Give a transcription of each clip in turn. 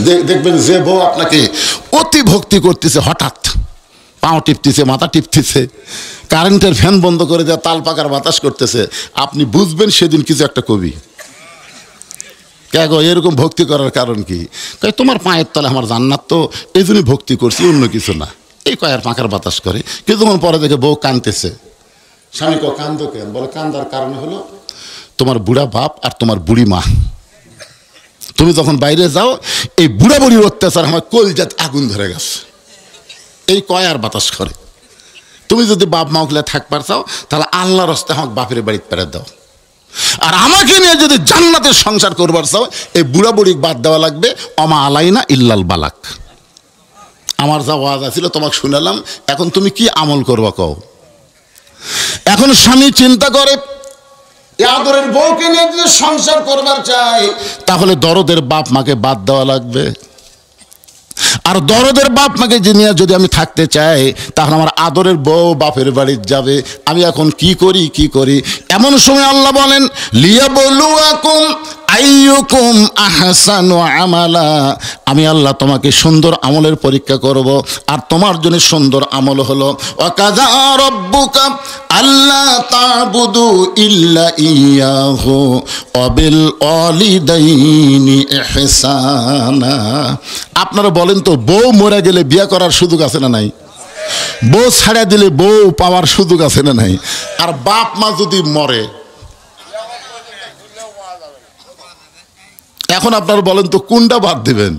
দেখবেন যে বউ আপনাকে অতি ভক্তি করতেছে, হঠাৎ পাও টিপতেছে, মাথা টিপতেছে, কারেন্টের ফ্যান বন্ধ করে দেওয়া, তাল পাকার বাতাস করতেছে, আপনি বুঝবেন সেদিন কিছু একটা কবি। কে গো এরকম ভক্তি করার কারণ কি? তোমার পায়ের তলে আমার জান্নাত, তো এই জন্যই ভক্তি করছি, অন্য কিছু না। এই কয়ার পাখার বাতাস করে। কিছুক্ষণ পরে দেখে বউ কাঁদতেছে। স্বামী কো কান্দো কেন? বলে কান্দার কারণ হলো তোমার বুড়া বাপ আর তোমার বুড়ি মা, তুমি যখন বাইরে যাও এই বুড়া বুড়ির অত্যাচার আমার কলজাত আগুন ধরে গেছে। এই কয়ার বাতাস করে। তুমি যদি বাপ মা ওগুলো থাকবার চাও তাহলে আল্লাহর রাস্তায় আমাকে বাপের বাড়িতে পেরে দাও, আর আমাকে নিয়ে যদি জান্নাতের সংসার করবার চাও এই বুড়া বুড়ি বাদ দেওয়া লাগবে। অমা আলাইনা ইল্লাল বালাক। আমার যা ওয়াজ আছিল তোমাকে শুনালাম, এখন তুমি কি আমল করবা কও? এখন স্বামী চিন্তা করে আদরের বউকে নিয়ে যদি সংসার করবার চাই তাহলে দরদের বাপ মাকে বাদ দেওয়া লাগবে, আর দরদের বাপ মাকে নিয়ে যদি আমি থাকতে চাই তাহলে আমার আদরের বউ বাপের বাড়ি যাবে। আমি এখন কি করি? এমন সময় আল্লাহ বলেন লিয়াবলুয়াকুম আইয়ুকুম আহসানু আমালা। আমি আল্লাহ তোমাকে সুন্দর আমলের পরীক্ষা করব, আর তোমার জন্য সুন্দর আমল হলো ওয়াকাযা রাব্বুকা আল্লা তা'বুদু ইল্লা ইয়াহু ওয়া বিল ওয়ালিদাইনি ইহসানা। আপনারা বলেন তো, বউ মরে গেলে বিয়ে করার সুযোগ আছে না নাই? বউ ছাড়া দিলে বউ পাওয়ার সুযোগ আছে না নাই? আর বাপ মা যদি মরে, এখন আপনারা বলেন তো কোনটা বাদ দিবেন?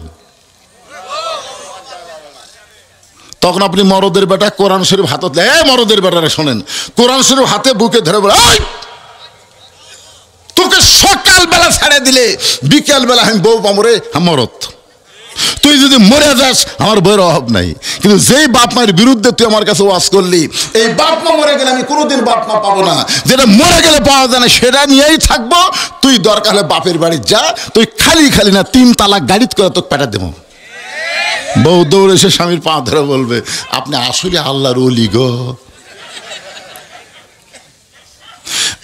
তখন আপনি মরদের বেটা কোরআন শরীফ হাতে, মরদের বেটারে শোনেন, কোরআন শরীফ হাতে বুকে ধরে বলে তোকে সকালবেলা ছেড়ে দিলে বিকেলবেলা আমি বউ পামরে মরত, তুই যদি মরে যাস আমার বইয়ের অভাব নাই। কিন্তু যেই বাপ মায়ের বিরুদ্ধে তুই আমার কাছে ওয়াজ করলি, এই বাপ মা মরে গেলে আমি কোনোদিন বাপ মা পাবো না, যেটা মরে গেলে পাওয়া যায় না সেটা নিয়েই থাকবো। তুই দরকার হলে বাপের বাড়ি যা, তুই খালি না 3 তালাক গাড়িত করে তোকে পেটা দেবো। বউ দৌড়ে এসে স্বামীর পা ধরে বলবে আপনি আসলে আল্লাহর ওলি গো।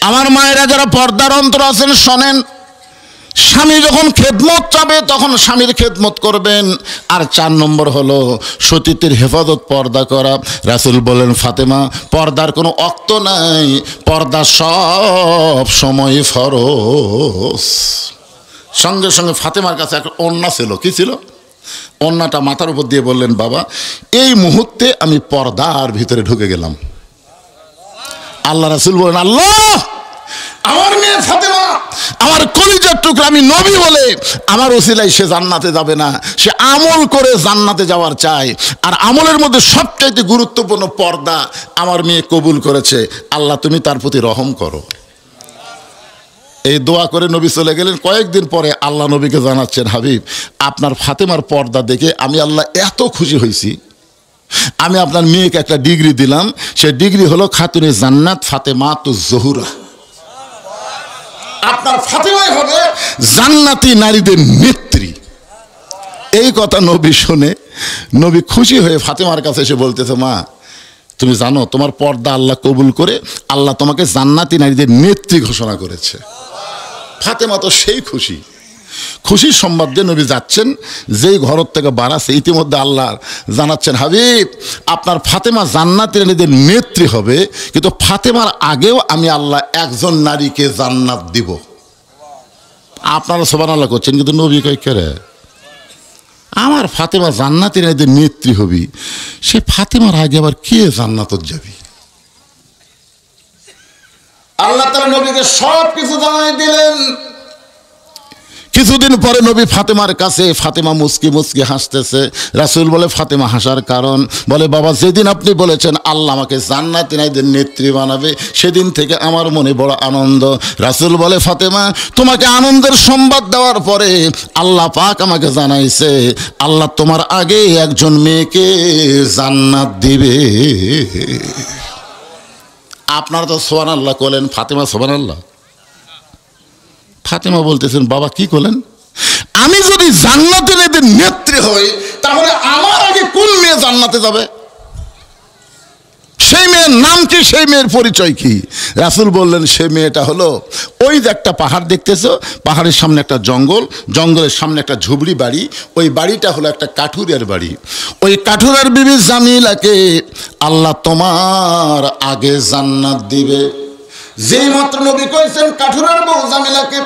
আমার মায়েরা যারা পর্দার অন্তর আছেন শোনেন, স্বামী যখন খেদমত চাবে তখন স্বামীর খেদমত করবেন। আর 4 নম্বর হলো সতীত্বের হেফাজত, পর্দা করা। রাসূল বলেন ফাতেমা পর্দার কোনো অক্ত নাই, পর্দা সব সময় ফরজ। সঙ্গে সঙ্গে ফাতেমার কাছে একটা ওড়না ছিল। কি ছিল? ওড়নাটা মাথার উপর দিয়ে বললেন বাবা এই মুহূর্তে আমি পর্দার ভিতরে ঢুকে গেলাম। আল্লাহ রাসূল বলেন আল্লাহ আমার মেয়ে ফাতেমা আমার কলিজার টুকরা, আমি নবী বলে আমার ওসিলায় সে জান্নাতে যাবে না, সে আমল করে জান্নাতে যাওয়ার চায়। আর আমলের মধ্যে সবচাইতে গুরুত্বপূর্ণ পর্দা আমার মেয়ে কবুল করেছে। আল্লাহ তুমি তার প্রতি রহম করো। এই দোয়া করে নবী চলে গেলেন। কয়েকদিন পরে আল্লাহ নবীকে জানাচ্ছেন হাবিব আপনার ফাতেমার পর্দা দেখে আমি আল্লাহ এত খুশি হয়েছি, আমি আপনার মেয়েকে একটা ডিগ্রি দিলাম, সে ডিগ্রি হলো খাতুনে জান্নাত ফাতেমাতুজ জোহরা। আপনার ফাতেমাই হবে জান্নাতি নারীদের নেত্রী। এই কথা নবী শুনে নবী খুশি হয়ে ফাতেমার কাছে এসে বলতেছে মা তুমি জানো তোমার পর্দা আল্লাহ কবুল করে আল্লাহ তোমাকে জান্নাতি নারীদের নেত্রী ঘোষণা করেছে। ফাতেমা তো সেই খুশির সংবাদ দিয়ে নবী যাচ্ছেন, যেই ঘর থেকে বাড়াচ্ছে ইতিমধ্যে আল্লাহ জানাচ্ছেন হাবিব আপনার ফাতেমা জান্নাতি নারীদের নেত্রী হবে, কিন্তু ফাতেমার আগেও আমি আল্লাহ একজন নারীকে জান্নাত দিব। আপনারা সুবহানাল্লাহ করছেন, কিন্তু নবী কয় কে রে আমার ফাতেমা জান্নাতি নারীদের নেত্রী হবি, সে ফাতেমার আগে আবার কে জান্নাতত যাবি? আল্লাহ তাআলা নবীকে সব কিছু জানাই দিলেন। কিছুদিন পরে নবী ফাতেমার কাছে, ফাতেমা মুস্কি হাসতেছে। রাসূল বলে ফাতেমা হাসার কারণ? বলে বাবা যেদিন আপনি বলেছেন আল্লাহ আমাকে জান্নাতি নারীদের নেত্রী বানাবে সেদিন থেকে আমার মনে বড় আনন্দ। রাসূল বলে ফাতেমা তোমাকে আনন্দের সংবাদ দেওয়ার পরে আল্লাহ পাক আমাকে জানাইছে আল্লাহ তোমার আগে একজন মেয়েকে জান্নাত দিবে। আপনারা তো সুবহানাল্লাহ বলেন, ফাতেমা সুবহানাল্লাহ। ফাতেমা বলতেছেন বাবা কি করলেন? আমি যদি জান্নাতে নেত্রী হই তাহলে আমার আগে কোন মেয়ে জান্নাতে যাবে? সেই মেয়ে মেয়ের নাম কি, সেই মেয়ের পরিচয় কি? রাসূল বললেন সে মেয়েটা হলো ওই যে একটা পাহাড় দেখতেছো, পাহাড়ের সামনে একটা জঙ্গল, জঙ্গলের সামনে একটা ঝুবড়ি বাড়ি, ওই বাড়িটা হলো একটা কাঠুরের বাড়ি। ওই কাঠুরের বিবি জামিলাকে আল্লাহ তোমার আগে জান্নাত দিবে। যেই মাত্র নবী কইছেন কাঠুরের বউ জামিলাকে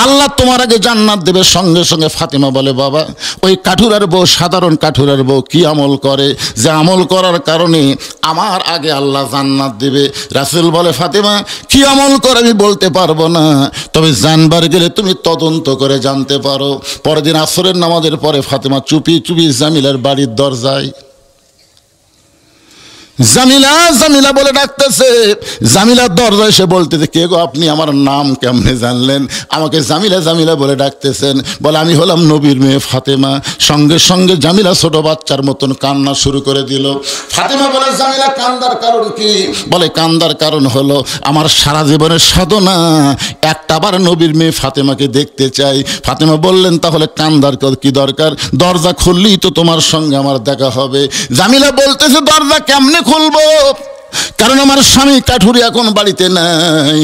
আল্লাহ তোমার আগে জান্নাত দেবে, সঙ্গে সঙ্গে ফাতেমা বলে বাবা ওই কাঠুরার বউ সাধারণ কাঠুরার বউ কি আমল করে যে আমল করার কারণে আমার আগে আল্লাহ জান্নাত দেবে? রাসূল বলে ফাতেমা কি আমল করে আমি বলতে পারবো না, তবে জানবার গেলে তুমি তদন্ত করে জানতে পারো। পরের দিন আসরের নামাজের পরে ফাতেমা চুপি চুপি জামিলার বাড়ির দরজায় জামিলা জামিলা বলে ডাকতেছে। জামিলার দরজায় এসে বলতেছে কে গো আপনি, আমার নাম কেমনে জানলেন? আমাকে জামিলা জামিলা বলে ডাকতেছেন। বলে আমি হলাম নবীর মেয়ে ফাতেমা। সঙ্গে সঙ্গে জামিলা ছোট বাচ্চার মতন কান্না শুরু করে দিল। ফাতেমা বলে জামিলা কান্দার কারণ কি? বলে কান্দার কারণ হলো আমার সারা জীবনের সাধনা একটাবার নবীর মেয়ে ফাতেমাকে দেখতে চাই। ফাতেমা বললেন তাহলে কান্দার কি দরকার, দরজা খুললেই তো তোমার সঙ্গে আমার দেখা হবে। জামিলা বলতেছে দরজা কেমনে খুলবো, কারণ আমার স্বামী কাঠুরি এখন বাড়িতে নাই,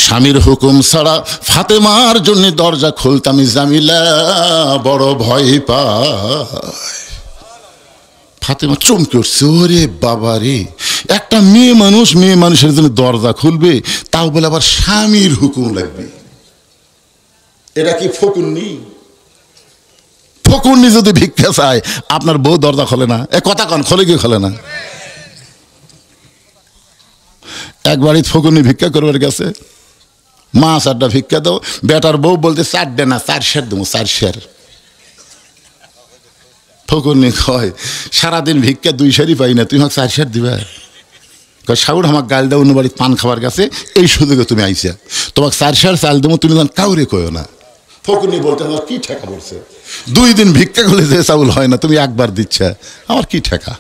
স্বামীর হুকুম ছাড়া ফাতেমার জন্য দরজা খুলতে আমি জামিলা বড় ভয় পাই। ফাতেমা চমকে উঠছে, ওরে বাবা রে, একটা মেয়ে মানুষের জন্য দরজা খুলবে, তাও বলে আবার স্বামীর হুকুম লাগবে। এটা কি ফকুন্নি? ফকুন্নি যদি ভিক্ষা চায় আপনার বউ দরজা খোলে না? এ কথা কন, খোলে কি খোলে না? এক বাড়িতে ফকুন্নি ভিক্ষা করবার গেছে, মা চারটা ভিক্ষা দাও, বেটার বউ বলতে চারটে না 4 সের দেবো, 4 সের। ফকুন্নি কয় সারাদিন ভিক্ষা 2 সেরই পাই না, তুমি আমাকে 4 সের দিবে? কয় সাউর আমার গাল দাও, অন্য বাড়িতে পান খাবার গেছে, এই সুযোগে তুমি আইসা, তোমাকে 4 সের চাল দেবো, তুমি যেন কাউরে কয়ো না। ফকুন্নি বলতে আমার কি ঠেকা পড়ছে, 2 দিন ভিক্ষা করলে যে চাউল হয় না তুমি একবার দিচ্ছে, আমার কি ঠেকা?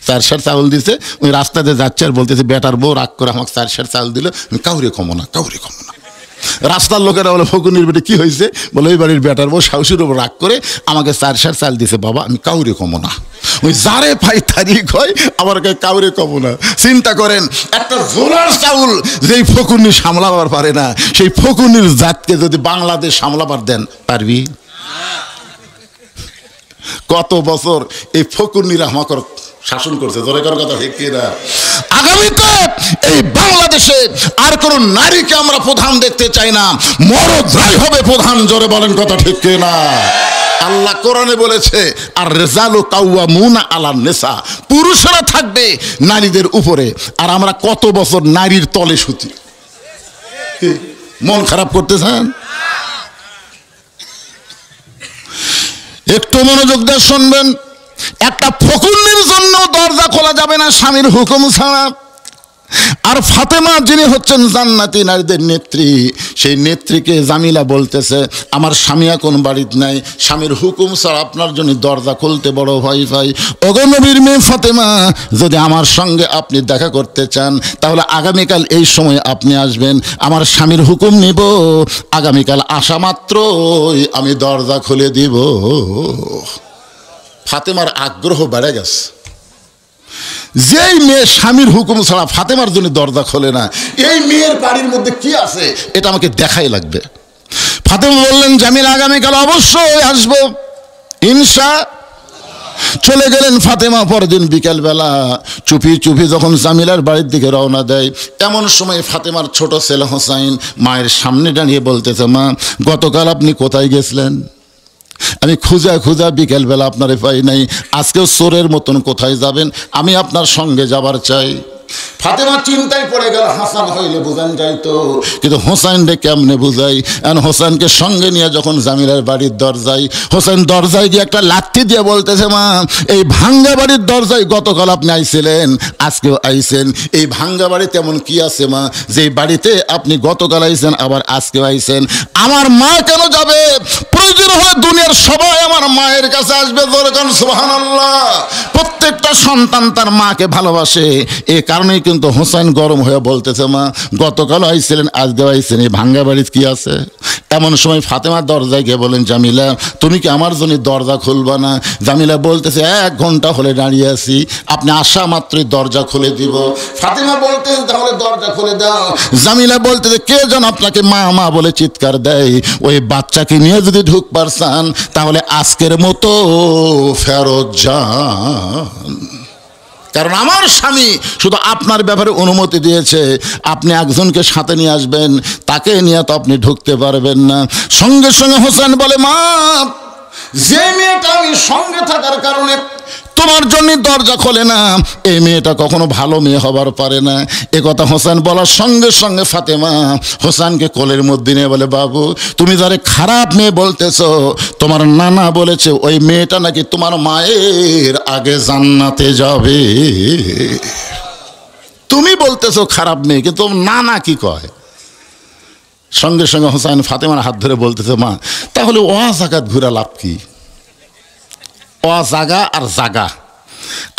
4 সের চাউল দিছে, ওই রাস্তাতে যাচ্ছে আর বলতেছে বেটার বউ রাগ করে আমাকে 4 সের চাউল দিল, আমি কাউরে কমো না, কাউরে কমো না। রাস্তার লোকেরা বলে ফকুনির বেটে কি হয়েছে? বলে ওই বাড়ির বেটার বউ শাশুর উপর রাগ করে আমাকে 4 সের চাল দিছে, বাবা আমি কাউরে কমো না। ওই যারে পাই তারই কয়, আমার কাউরে কমো না। চিন্তা করেন একটা জোলার চাউল যেই ফকুনি সামলাবার পারে না, সেই ফকুনির জাতকে যদি বাংলাদেশ সামলাবার দেন পারবি? কত বছর এই ফকুনিরা আমাকে শাসন করছে, জোরে করার কথা ঠিক কিনা? আগামীতে এই বাংলাদেশে আর কোন নারীকে আমরা প্রধান দেখতে চাই না, মরদরাই হবে প্রধান, জোরে বলেন কথা ঠিক কিনা? আল্লাহ কোরআনে বলেছে আর রেজালু কাওয়ামুনা আলান নিসা, পুরুষরা থাকবে নারীদের উপরে। আর আমরা কত বছর নারীর তলে শুতি, মন খারাপ করতেছেন? একটু মনোযোগ দিয়ে শুনবেন, একটা ফকুন্নির জন্য দরজা খোলা যাবে না স্বামীর হুকুম ছাড়া। আর ফাতেমা যিনি হচ্ছেন জান্নাতি নারীদের নেত্রী, সেই নেত্রীকে জামিলা বলতেছে আমার স্বামী এখন বাড়িতে নাই, স্বামীর হুকুম ছাড়া আপনার জন্য দরজা খুলতে বড় ভয় পাই। ওগো নবীর মেয়ে ফাতেমা, যদি আমার সঙ্গে আপনি দেখা করতে চান তাহলে আগামীকাল এই সময় আপনি আসবেন, আমার স্বামীর হুকুম নিব, আগামীকাল আসা মাত্রই আমি দরজা খুলে দিব। ফাতেমার আগ্রহ বেড়ে গেছে। যেই মেয়ে স্বামীর হুকুম ছাড়া ফাতেমার জন্য দরজা খোলে না, এই মেয়ের বাড়ির মধ্যে কি আছে এটা আমাকে দেখাই লাগবে। ফাতেমা বললেন জামিল আগামীকাল অবশ্যই আসবো ইনশা। চলে গেলেন ফাতেমা। পরের দিন বিকেলবেলা চুপি চুপি যখন জামিলার বাড়ির দিকে রওনা দেয়, এমন সময় ফাতেমার ছোট ছেলে হোসাইন মায়ের সামনে দাঁড়িয়ে বলতেছে মা গতকাল আপনি কোথায় গেছিলেন? আমি খুঁজা খুঁজা বিকেলবেলা আপনারে পাই নাই, আজকেও চোরের মতন কোথায় যাবেন? আমি আপনার সঙ্গে যাবার চাই। ফাতেমা চিন্তায় পড়ে গেল, হাসান হইলে বুঝান যাইতো, কিন্তু হোসাইনরে কেমনে বুঝাই? আর হোসাইনকে সঙ্গে নিয়ে যখন জামিলার বাড়ির দরজায়, হোসাইন দরজায় গিয়ে একটা লাঠি দিয়ে বলতেছে মা এই ভাঙ্গা বাড়ির দরজায় গতকাল আপনি আইছিলেন, আজকেও আইছেন, এই ভাঙ্গা বাড়িতে এমন কি আছে মা যে বাড়িতে আপনি গতকাল আইছেন আবার আজকেও আইছেন? আমার মা কেন যাবে? প্রয়োজন হলে দুনিয়ার সবাই আমার মায়ের কাছে আসবে, সুবহানাল্লাহ। প্রত্যেকটা সন্তান তার মাকে ভালোবাসে। এ কারণেই কিন্তু হোসেন গরম হয়ে বলতেছে, মা গতকাল আইছিলেন, আজকে আইছেন, এই ভাঙ্গা বাড়িতে কি আছে? এমন সময় ফাতেমার দরজায় গিয়ে বলেন, জামিলা তুমি কি আমার জন্য দরজা খুলবা না? জামিলা বলতেছে, 1 ঘন্টা হলে দাঁড়িয়ে আছি, আপনি আসা মাত্রই দরজা খুলে দিব। ফাতেমা বলতেছে, তাহলে দরজা খুলে দাও। জামিলা বলতেছে, কে যেন আপনাকে মা মা বলে চিৎকার দেয়, ওই বাচ্চাকে নিয়ে যদি ঢুক পারছেন তাহলে আজকের মতো ফেরত যান, কারণ আমার স্বামী শুধু আপনার ব্যাপারে অনুমতি দিয়েছে, আপনি একজনকে সাথে নিয়ে আসবেন, তাকে নিয়ে তো আপনি ঢুকতে পারবেন না। সঙ্গে সঙ্গে হোসেন বলে, মা যে মেয়েটা আমি সঙ্গে থাকার কারণে তোমার জন্য দরজা খোলে না, এই মেয়েটা কখনো ভালো মেয়ে হবার পারে না। এ কথা হোসেন বলার সঙ্গে সঙ্গে ফাতেমা হোসেনকে কোলের মধ্যে নিয়ে বলে, বাবু তুমি যারে খারাপ মেয়ে বলতেছো, তোমার নানা বলেছে ওই মেয়েটা নাকি তোমার মায়ের আগে জান্নাতে যাবে। তুমি বলতেছো খারাপ মেয়ে, কিন্তু নানা কি কয়? সঙ্গে সঙ্গে হোসেন ফাতেমার হাত ধরে বলতেছে, মা তাহলে জাগাত ঘুরা লাভ কি? জাগা আর জাগা।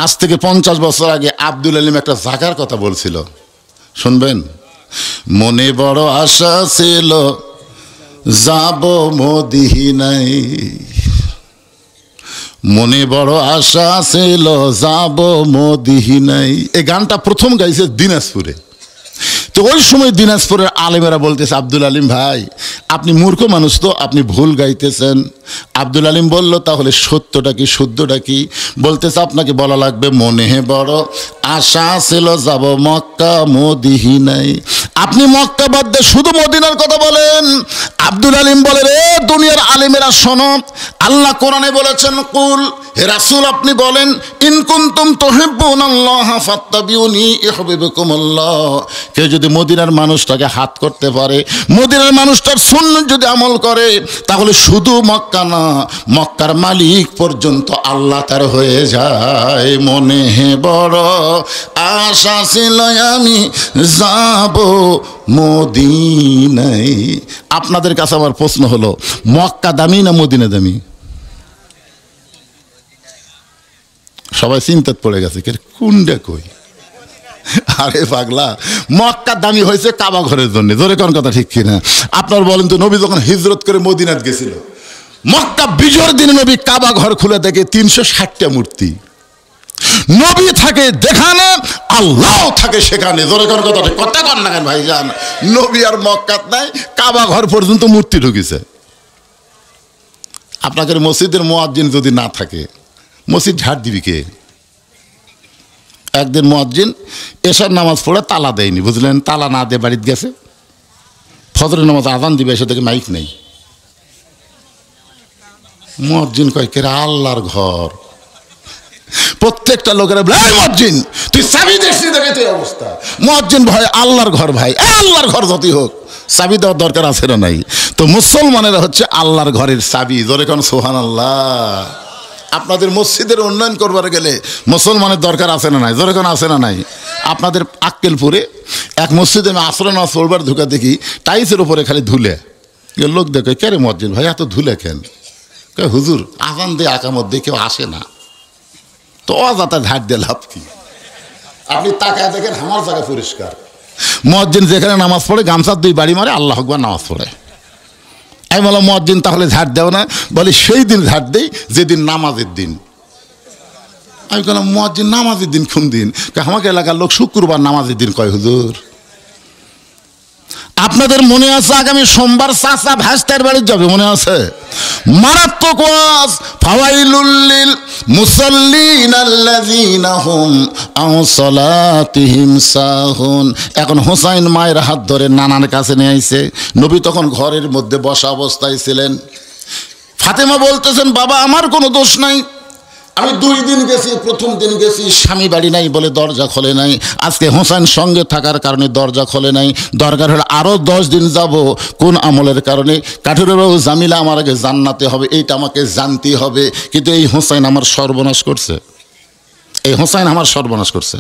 আজ থেকে 50 বছর আগে আব্দুল আলিম একটা জাগার কথা বলছিল, শুনবেন? মনে বড় আশা ছিল যাব মদিনায়, মনে বড় আশা ছিল যাব মদিনায়। এই গানটা প্রথম গাইছে দিনাজপুরে। তো ওই সময় দিনাজপুরের আলেমেরা বলতেছে, আব্দুল আলিম ভাই আপনি মূর্খ মানুষ, তো আপনি ভুল গাইতেছেন। আব্দুল আলিম বলল, তাহলে সত্যটা কি শুদ্ধটা কি? বলতেছে, আপনাকে বলা লাগবে মনে বড় আশা ছিল যাব মক্কা মদিনায়। আপনি মক্কা বাদ দিয়ে শুধু মদিনার কথা বলেন। আব্দুল আলিম বলে, রে দুনিয়ার আলেমেরা শোনো, আল্লাহ কোরআনে বলেছেন, কুল হে রাসূল আপনি বলেন, ইন কুনতুম তুহিব্বুনাল্লাহ ফাত্তাবিউনি ইউহিব্বুকুমুল্লাহ। কেউ যদি মদিনার মানুষটাকে হাত করতে পারে, মদিনার মানুষটার সুন্নাত যদি আমল করে, তাহলে শুধু মক্কা না, মক্কার মালিক পর্যন্ত আল্লাহ তার হয়ে যায়। মনে বড় আশা ছিল আমি যাব মদিনায়। আপনাদের কাছে আমার প্রশ্ন হলো, মক্কা দামি না মদিনা দামি? সবাই চিন্তাত পড়ে গেছে, কোনটা কই? আরে পাগলা, মক্কা দামি হয়েছে কাবা ঘরের জন্য, জোরে কোন কথা ঠিক কিনা? আপনার বলেন তো, নবী যখন হিজরত করে মদিনাত গেছিল, মক্কা বিজয়ের দিনে নবী কাবা ঘর খুলে দেখে 360টা মূর্তি। নবী থাকে যেখানে, আল্লাহ থাকে সেখানে, জোরে কোন কথা ঠিক কথা কন না কেন ভাই জান? নবী আর মক্কাত নাই, কাবা ঘর পর্যন্ত মূর্তি ঢুকেছে। আপনাদের মসজিদের মুয়াজ্জিন যদি না থাকে, মসজিদ ঝাড় দিবি কে? একদিন মুয়াজ্জিন এশার নামাজ পড়ে তালা দেয়নি, বুঝলেন? তালা না দিয়ে বাড়িতে গেছে, ফজরের নামাজ আজান দিবে, এসে থেকে মাইক নেই। মুয়াজ্জিন কয়, কে আল্লাহর ঘর। প্রত্যেকটা লোকেরা বলে, মুয়াজ্জিন তুই চাবি দেখছিস, দেখে তুই অবস্থা। মুয়াজ্জিন ভয়, আল্লাহর ঘর ভাই, আল্লাহর ঘর যতই হোক চাবি দেওয়ার দরকার আছে না নাই? তো মুসলমানেরা হচ্ছে আল্লাহর ঘরের চাবি, জোরে কোন সুবহানাল্লাহ। আপনাদের মসজিদের উন্নয়ন করবার গেলে মুসলমানের দরকার আছে না নাই? জোরে কোন আছে না নাই? আপনাদের আক্কেলপুরে এক মসজিদে আমি আসরে নামাজ পড়বার ঢুকা দেখি, টাইসের উপরে খালি ধুলে। লোক দেখে, কে রে মুয়াজ্জিন ভাই এত ধুলে কেন? হুজুর আজান দিয়ে আকামত দিয়ে কেউ আসে না, তো অযথা ঝাড় দিয়ে লাভ কি? আপনি তাকায় দেখেন আমার জায়গা পরিষ্কার। মুয়াজ্জিন যেখানে নামাজ পড়ে গামছার 2 বাড়ি মারে, আল্লাহু আকবার নামাজ পড়ে। আমি বললাম, মুয়াজ্জিন তাহলে ঝাড় দেও না? বলে, সেই দিন ঝাড় দেই যেদিন নামাজের দিন। আমি বললাম, মুয়াজ্জিন নামাজের দিন কোন দিন? আমাকে এলাকার লোক শুক্রবার নামাজের দিন কয়। হুজুর আপনাদের মনে আছে আগামী সোমবার চাচা ভাস্তার বাড়ি যাবে, মনে আছে? মারাত্মক ওয়াজ, ফাওয়াইলুল লিল মুসাল্লিন আল্লাযীনা হুম আন সালাতিহিম সাহুন। এখন হোসাইন মায়ের হাত ধরে নানার কাছে নিয়ে আইছে। নবী তখন ঘরের মধ্যে বসা অবস্থায় ছিলেন। ফাতেমা বলতেছেন, বাবা আমার কোনো দোষ নাই, আমি 2 দিন গেছি, প্রথম দিন গেছি স্বামী বাড়ি নাই বলে দরজা খোলে নাই, আজকে হোসেন সঙ্গে থাকার কারণে দরজা খোলে নাই, দরকার হলে আরও 10 দিন যাব। কোন আমলের কারণে? কাঠুরে বাবু জামিলা আমার আগে জান্নাতে হবে, এইটা আমাকে জানতেই হবে। কিন্তু এই হোসেন আমার সর্বনাশ করছে, এই হোসেন আমার সর্বনাশ করছে।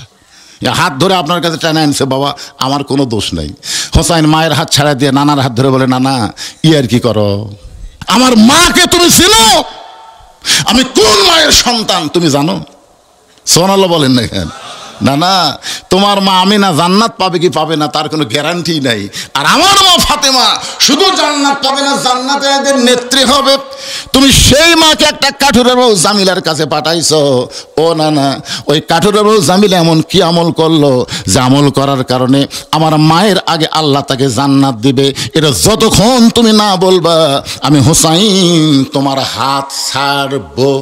হাত ধরে আপনার কাছে টেনে আনছে, বাবা আমার কোনো দোষ নাই। হোসেন মায়ের হাত ছাড়া দিয়ে নানার হাত ধরে বলে, নানা ইয়ার কি করো? আমার মাকে তুমি চিনো? আমি কোন মায়ের সন্তান তুমি জানো? সুবহানাল্লাহ বলেন না কেন? না না, তোমার মা আমিনা জান্নাত পাবে কি পাবে না তার কোনো গ্যারান্টি নাই। আর আমার মা ফাতেমা শুধু জান্নাত পাবে না, জান্নাতে এদের নেত্রী হবে। তুমি সেই মাকে একটা কাঠুরের বউ জামিলার কাছে পাঠাইছো। ও না না, ওই কাঠুরের বউ জামিলা এমন কি আমল করলো যে আমল করার কারণে আমার মায়ের আগে আল্লাহ তাকে জান্নাত দিবে। এটা যতক্ষণ তুমি না বলবা আমি হুসাইন তোমার হাত ছাড়বো।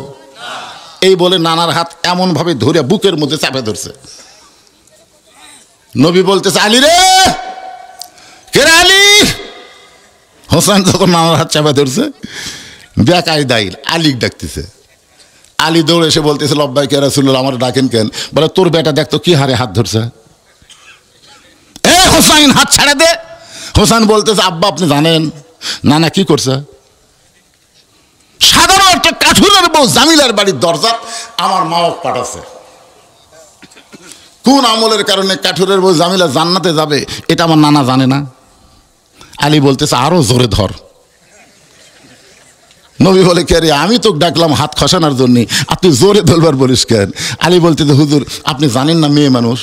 এই বলে নানার হাত এমন ভাবে ধরে বুকের মধ্যে চাপে ধরছে। নবী বলতেছে, আলী রে, কে রে আলী? হোসেন যখন নানার হাত চাপে ধরছে, বেকায়দায় আলী ডাকতেছে। আলী দৌড়ে এসে বলতেছে, লব্বাইকে রাসূলুল্লাহ, আমার ডাকেন কেন? বলে, তোর বেটা দেখতো কি হারে হাত ধরছে। এ হোসেন, হাত ছাড়া দে। হোসেন বলতেছে, আব্বা আপনি জানেন নানা কি করছে? সাধারণ একটা কাঠুরের বউ জামিলার বাড়ির দরজা আমার মা পাঠাচ্ছে। কোন আমলের কারণে কাঠুরের বউ জামিলা জান্নাতে যাবে এটা আমার নানা জানে না? আলী বলতেছে, আরো জোরে ধর। নবী বলে, কে রে? আমি তো ডাকলাম হাত খসানোর জন্য, আপনি জোরে ধরবার বলিস কেন? আলী বলতেছে, হুজুর আপনি জানেন না মেয়ে মানুষ,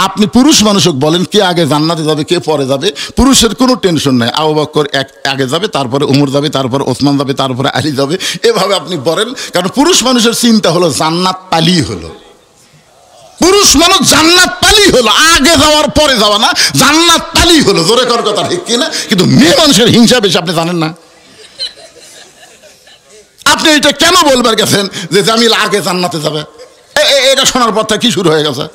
আপনি পুরুষ মানুষক বলেন কে আগে জান্নাতে যাবে কে পরে যাবে, পুরুষের কোনো টেনশন নাই। আবু বকর আগে যাবে, তারপরে উমর যাবে, তারপরে ওসমান যাবে, তারপরে আলী যাবে, এভাবে আপনি বলেন। কারণ পুরুষ মানুষের চিন্তা হলো জান্নাত পালি হলো, পুরুষ মানুষ জান্নাত পালি হলো, আগে যাওয়ার পরে যাওয়া না, জান্নাত পালি হলো। জোরে কর কথা ঠিক কিনা? কিন্তু মেয়ে মানুষের হিংসা বেশি, আপনি জানেন না? আপনি এটা কেন বলবার গেছেন যে জামিল আগে জান্নাতে যাবে? এটা শোনার পর থেকে কি শুরু হয়ে গেছে?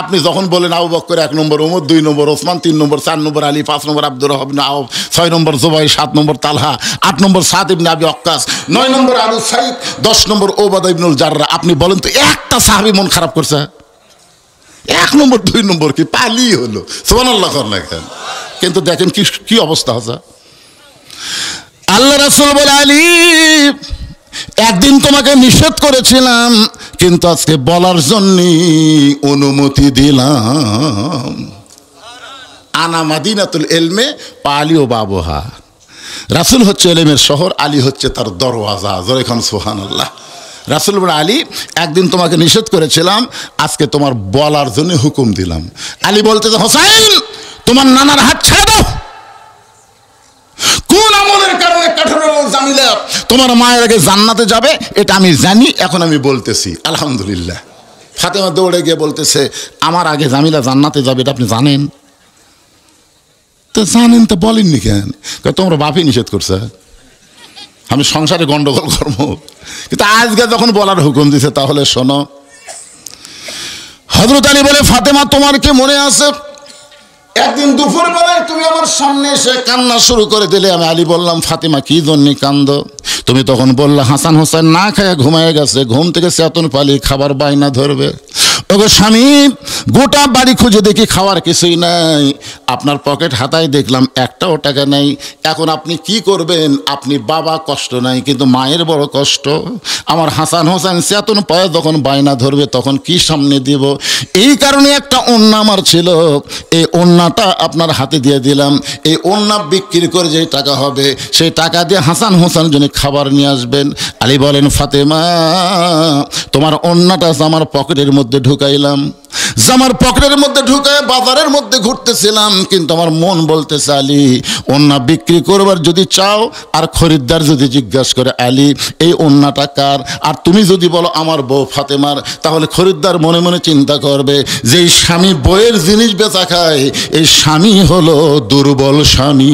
আপনি যখন বলেন আবু বকর 1 নম্বর, উমর 2 নম্বর, ওসমান 3 নম্বর, 4 নম্বর আলী, 5 নম্বর আব্দুর রহমান আউফ, 6 নম্বর জুবাইর, 7 নম্বর তালহা, 8 নম্বর সাদ ইবনে আবি ওয়াক্কাস, 9 নম্বর আবু সাইদ, 10 নম্বর ওবাদা ইবনুল জাররাহ। আপনি বলেন তো একটা সাহাবী মন খারাপ করছে? 1 নম্বর 2 নম্বর কি পালি হলো? সুবহানাল্লাহ করেন। কিন্তু দেখেন কি অবস্থা আছে। আল্লাহ রাসূল বলে, আলী একদিন তোমাকে নিষেধ করেছিলাম, কিন্তু আজকে বলার জন্য অনুমতি দিলাম। আনা মাদিনাতুল ইলমে পালি ও বাবুহা। রাসূল হচ্ছে ইলমের শহর, আলী হচ্ছে তার দরওয়াজা। জোরে খান সুবহানাল্লাহ। রাসূল বলে, আলী একদিন তোমাকে নিষেধ করেছিলাম, আজকে তোমার বলার জন্য হুকুম দিলাম। আলী বলতেছে, হোসাইন তোমার নানার হাত ছেড়ে দাও। কোন আমলের কারণে কাঠুরের বউ জামিলা তোমার মায়ের আগে জান্নাতে যাবে এটা আমি জানি, এখন আমি বলতেছি। আলহামদুলিল্লাহ। ফাতেমা দৌড়ে গিয়ে বলতেছে, আমার আগে জামিলা জান্নাতে যাবে এটা আপনি জানেন? তো জানেন তো বলেননি কেন? তোমরা বাপই নিষেধ করছে, আমি সংসারে গন্ডগোল করবো। কিন্তু আজকে যখন বলার হুকুম দিছে তাহলে শোনো। হযরত আলী বলে, ফাতেমা তোমার কি মনে আছে একদিন দুপুর বেলায় তুমি আমার সামনে এসে কান্না শুরু করে দিলে? আমি আলী বললাম, ফাতেমা কি জন্য কান্দ? তুমি তখন বললা, হাসান হোসেন না খায় ঘুমায় গেছে, ঘুম থেকে চেতন পালি খাবার বায়না ধরবে। ওগো স্বামী, গোটা বাড়ি খুঁজে দেখি খাওয়ার কিছুই নাই, আপনার পকেট হাতায় দেখলাম একটাও টাকা নাই। এখন আপনি কি করবেন? আপনি বাবা কষ্ট নাই, কিন্তু মায়ের বড় কষ্ট। আমার হাসান হোসেন চেতন পায়ে যখন বায়না ধরবে তখন কি সামনে দিব? এই কারণে একটা ওন্না আমার ছিল, এই ওন্নাটা আপনার হাতে দিয়ে দিলাম। এই ওন্না বিক্রি করে যে টাকা হবে সেই টাকা দিয়ে হাসান হোসেনের জন্য খাবার নিয়ে আসবেন। আলী বলেন, ফাতেমা তোমার ওন্নাটা আমার পকেটের মধ্যে ঢুকাইলাম, জামার পকেটের মধ্যে ঢুকায় বাজারের মধ্যে ঘুরতেছিলাম, কিন্তু আমার মন বলতেছে, আলী ওন্না বিক্রি করবার যদি চাও আর খরিদ্দার যদি জিজ্ঞাসা করে, আলী এই ওন্নাটা কার? আর তুমি যদি বলো আমার বউ ফাতেমার, তাহলে খরিদ্দার মনে মনে চিন্তা করবে যে এই স্বামী বইয়ের জিনিস বেচা খায়, এই স্বামী হলো দুর্বল স্বামী।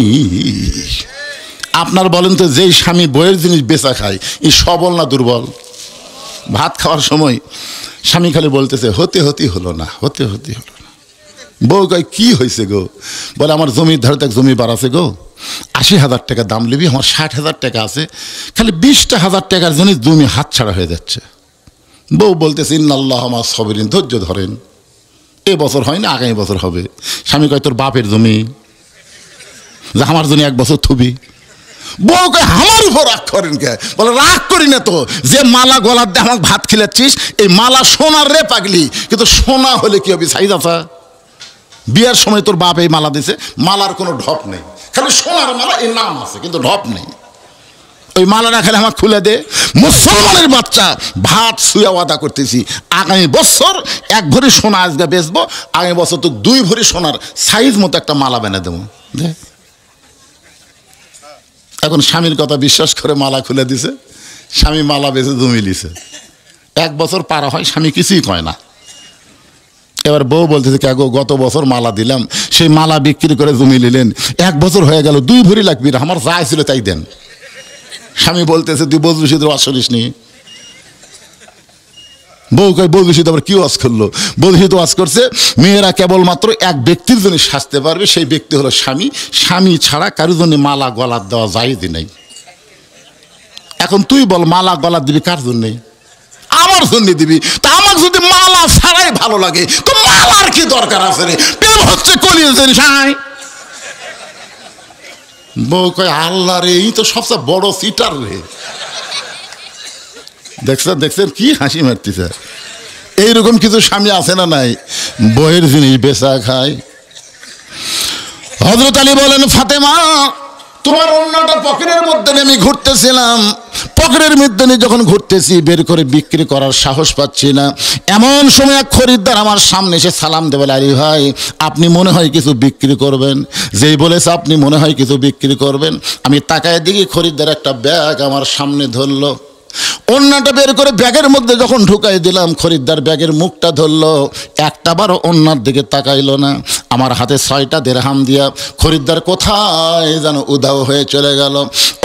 আপনার বলেন তো, যেই স্বামী বইয়ের জিনিস বেচা খায় এই সবল না দুর্বল? ভাত খাওয়ার সময় স্বামী খালি বলতেছে, হতে হলো না, হতে হলো না। বউ কয়, কি হয়েছে গো? বলে, আমার জমির ধারে এক জমি বার আছে গো, 80,000 টাকা দাম নিবি, আমার 60,000 টাকা আছে, খালি 20,000 টাকার জন্য জমি হাত ছাড়া হয়ে যাচ্ছে। বউ বলতেছে, ইন্নাল্লাহ মা সাবিরিন, ধৈর্য ধরেন, এ বছর হয় না আগামী বছর হবে। স্বামী কয়, তোর বাপের জমি, যা আমার জন্য 1 বছর থুবি। বউ কয়, আমার উপর রাগ করেন কে? বলে, রাগ করি না তো, যে মালা গলার দিয়ে আমাকে ভাত খিলাচ্ছিস এই মালা সোনার রে পাগলি, কিন্তু সোনা হলে কি হবে? সাইজ আছে? বিয়ার সময় তোর বাপ এই মালা দিছে, মালার কোনো ঢপ নেই, খালি সোনার মালা, এর নাম আছে কিন্তু ঢপ নেই। ওই মালাটা খেলে আমার খুলে দে। মুসলমানের বাচ্চা, ভাত শুয়ে ওয়াদা করতেছি আগামী বছর 1 ভরি সোনা আজকে বেচবো, আগামী বছর তো 2 ভরি সোনার সাইজ মতো একটা মালা বেনে দেবো। এখন স্বামীর কথা বিশ্বাস করে মালা খুলে দিছে, স্বামী মালা বেচে জমি লিছে। 1 বছর পার হয়, স্বামী কিছুই কয় না। এবার বউ বলতেছে কে গো, গত বছর মালা দিলাম, সেই মালা বিক্রি করে জমি নিলেন, 1 বছর হয়ে গেল, 2 ভরি লাগবে না, আমার যা ছিল তাই দেন। স্বামী বলতেছে তুই বজলুশিদের ওয়াজ শুনিস নি? বউ কয় বজলুশিদ আবার কি ওয়াজ করলো? বজলুশিদ ওয়াজ করছে মেয়েরা কেবলমাত্র 1 ব্যক্তির জন্য সাজতে পারবে, সেই ব্যক্তি হলো স্বামী। স্বামী ছাড়া কারোর জন্য মালা গলার দেওয়া যায়ই নাই। এখন তুই বল মালা গলার দিবি কার জন্যে? আমার জন্য দিবি। তা আমার যদি মালা ছাড়াই ভালো লাগে তো মালার কি দরকার আছে রে? প্রেম হচ্ছে কলিয়ে জানিস। বউ কয় আল্লাহ রে, এই তো সবচেয়ে বড় সিটার রে। দেখছেন কি হাসি মারতেছে। এইরকম কিছু স্বামী আছে না নাই? বইয়ের জিনিস বেচা খায়। হযরত আলী বলেন ফাতেমা, তোমার অন্যটা পকেটের মধ্যে আমি ঘুরতেছিলাম, পকেটের মধ্যে যখন ঘুরতেছি বের করে বিক্রি করার সাহস পাচ্ছি না। এমন সময় এক খরিদ্দার আমার সামনে এসে সালাম দেবে, আলী ভাই আপনি মনে হয় কিছু বিক্রি করবেন। যেই বলেছে আপনি মনে হয় কিছু বিক্রি করবেন, আমি তাকায় দেখি খরিদ্দার একটা ব্যাগ আমার সামনে ধরলো। অন্যটা বের করে ব্যাগের মধ্যে যখন ঢুকাই দিলাম, খরিদ্দার ব্যাগের মুখটা ধরলো, একটাবারও অন্যার দিকে তাকাইলো না। আমার হাতে 6টা দিরহাম দিয়া খরিদ্দার কোথায় যেন উধাও হয়ে চলে গেল।